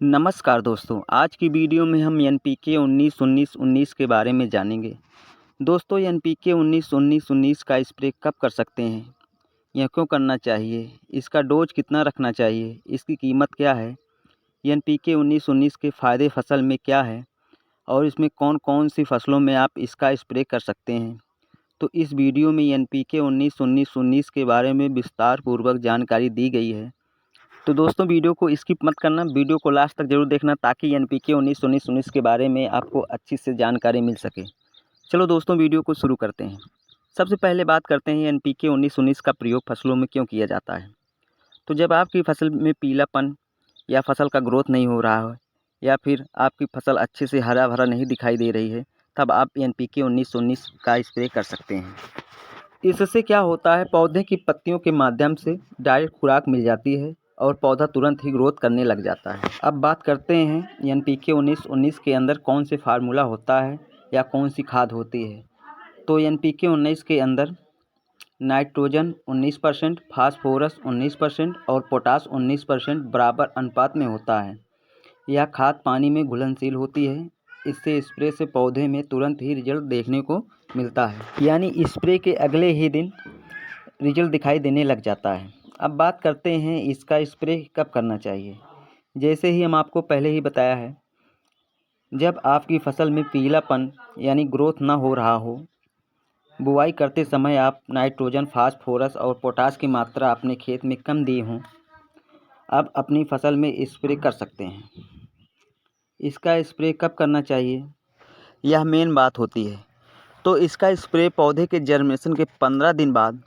नमस्कार दोस्तों, आज की वीडियो में हम एनपीके 19-19-19 के बारे में जानेंगे। दोस्तों, एनपीके 19-19-19 का स्प्रे कब कर सकते हैं या क्यों करना चाहिए, इसका डोज कितना रखना चाहिए, इसकी कीमत क्या है, एनपीके 19-19 के फ़ायदे फसल में क्या है और इसमें कौन कौन सी फसलों में आप इसका स्प्रे कर सकते हैं। तो इस वीडियो में एनपीके 19-19-19 के बारे में विस्तार पूर्वक जानकारी दी गई है। तो दोस्तों, वीडियो को स्किप मत करना, वीडियो को लास्ट तक ज़रूर देखना ताकि एनपीके 19-19-19 के बारे में आपको अच्छी से जानकारी मिल सके। चलो दोस्तों, वीडियो को शुरू करते हैं। सबसे पहले बात करते हैं एनपीके 19-19 का प्रयोग फसलों में क्यों किया जाता है। तो जब आपकी फसल में पीलापन या फसल का ग्रोथ नहीं हो रहा है या फिर आपकी फसल अच्छे से हरा भरा नहीं दिखाई दे रही है, तब आप एनपीके 19-19 का स्प्रे कर सकते हैं। इससे क्या होता है, पौधे की पत्तियों के माध्यम से डायरेक्ट खुराक मिल जाती है और पौधा तुरंत ही ग्रोथ करने लग जाता है। अब बात करते हैं एनपीके 19-19 के अंदर कौन से फार्मूला होता है या कौन सी खाद होती है। तो एनपीके 19 के अंदर नाइट्रोजन 19%, फास्फोरस 19% और पोटास 19% बराबर अनुपात में होता है। यह खाद पानी में घुलनशील होती है। इससे स्प्रे से पौधे में तुरंत ही रिजल्ट देखने को मिलता है, यानी स्प्रे के अगले ही दिन रिजल्ट दिखाई देने लग जाता है। अब बात करते हैं इसका स्प्रे कब करना चाहिए। जैसे ही हम आपको पहले ही बताया है, जब आपकी फसल में पीलापन यानी ग्रोथ ना हो रहा हो, बुआई करते समय आप नाइट्रोजन, फास्फोरस और पोटास की मात्रा अपने खेत में कम दिए हों, अब अपनी फसल में स्प्रे कर सकते हैं। इसका स्प्रे कब करना चाहिए, यह मेन बात होती है। तो इसका स्प्रे पौधे के जर्मिनेशन के 15 दिन बाद,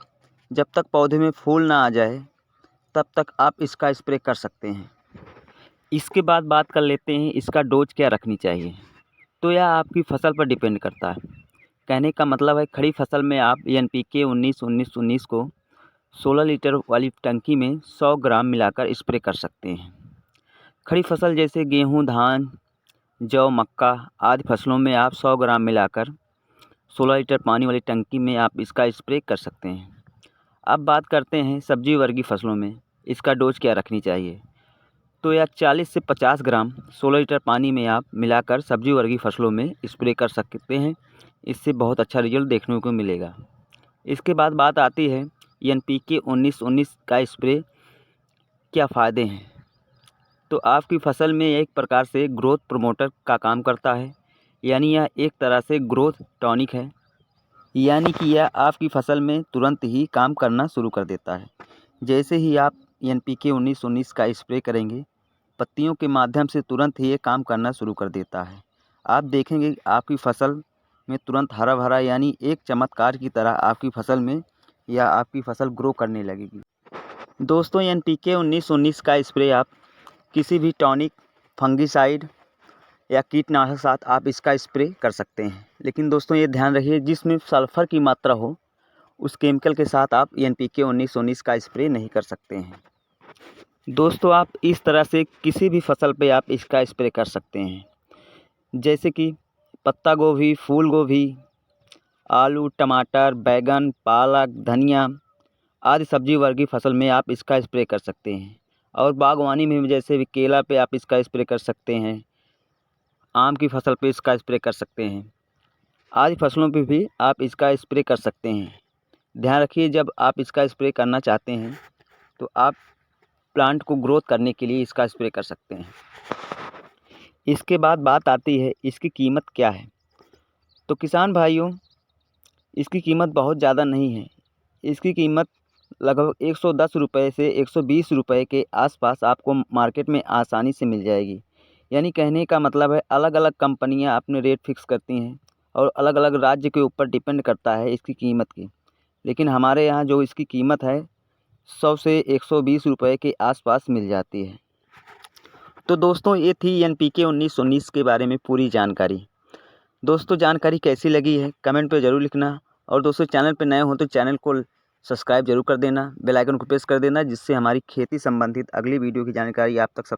जब तक पौधे में फूल ना आ जाए, तब तक आप इसका स्प्रे कर सकते हैं। इसके बाद बात कर लेते हैं इसका डोज क्या रखनी चाहिए। तो यह आपकी फसल पर डिपेंड करता है। कहने का मतलब है, खड़ी फसल में आप एनपीके 19-19-19 को 16 लीटर वाली टंकी में 100 ग्राम मिलाकर स्प्रे कर सकते हैं। खड़ी फसल जैसे गेहूँ, धान, जौ, मक्का आदि फसलों में आप 100 ग्राम मिलाकर 16 लीटर पानी वाली टंकी में आप इसका स्प्रे कर सकते हैं। अब बात करते हैं सब्जी वर्गीय फसलों में इसका डोज क्या रखनी चाहिए। तो यह 40 से 50 ग्राम 16 लीटर पानी में आप मिलाकर सब्जी वर्गीय फसलों में स्प्रे कर सकते हैं। इससे बहुत अच्छा रिजल्ट देखने को मिलेगा। इसके बाद बात आती है एनपीके 19-19 का स्प्रे क्या फ़ायदे हैं। तो आपकी फसल में एक प्रकार से ग्रोथ प्रमोटर का काम करता है, यानी यह एक तरह से ग्रोथ टॉनिक है, यानी कि यह आपकी फसल में तुरंत ही काम करना शुरू कर देता है। जैसे ही आप एनपीके 19-19 का स्प्रे करेंगे, पत्तियों के माध्यम से तुरंत ही ये काम करना शुरू कर देता है। आप देखेंगे आपकी फसल में तुरंत हरा भरा, यानी एक चमत्कार की तरह आपकी फसल में या आपकी फसल ग्रो करने लगेगी। दोस्तों, एनपीके 19-19 का स्प्रे आप किसी भी टॉनिक, फंगिसाइड या कीटनाशक साथ आप इसका स्प्रे कर सकते हैं। लेकिन दोस्तों, ये ध्यान रखिए, जिसमें सल्फ़र की मात्रा हो उस केमिकल के साथ आप एनपीके 19-19 का स्प्रे नहीं कर सकते हैं। दोस्तों, आप इस तरह से किसी भी फसल पे आप इसका स्प्रे कर सकते हैं, जैसे कि पत्ता गोभी, फूल गोभी, आलू, टमाटर, बैंगन, पालक, धनिया आदि सब्जी वर्गीय फसल में आप इसका स्प्रे कर सकते हैं। और बागवानी में जैसे भी केला पे आप इसका स्प्रे कर सकते हैं, आम की फसल पे इसका स्प्रे कर सकते हैं, आदि फसलों पे भी आप इसका स्प्रे कर सकते हैं। ध्यान रखिए, जब आप इसका स्प्रे करना चाहते हैं तो आप प्लांट को ग्रोथ करने के लिए इसका स्प्रे कर सकते हैं। इसके बाद बात आती है इसकी कीमत क्या है। तो किसान भाइयों, इसकी कीमत बहुत ज़्यादा नहीं है। इसकी कीमत लगभग 110 रुपये से 120 रुपये के आसपास आपको मार्केट में आसानी से मिल जाएगी। यानी कहने का मतलब है, अलग अलग कंपनियां अपने रेट फिक्स करती हैं और अलग अलग राज्य के ऊपर डिपेंड करता है इसकी कीमत की। लेकिन हमारे यहाँ जो इसकी कीमत है 100 से 120 रुपये के आसपास मिल जाती है। तो दोस्तों, ये थी एनपीके 19-19 के बारे में पूरी जानकारी। दोस्तों, जानकारी कैसी लगी है कमेंट पे ज़रूर लिखना। और दोस्तों, चैनल पे नए हो तो चैनल को सब्सक्राइब जरूर कर देना, बेल आइकन को प्रेस कर देना, जिससे हमारी खेती संबंधित अगली वीडियो की जानकारी आप तक सब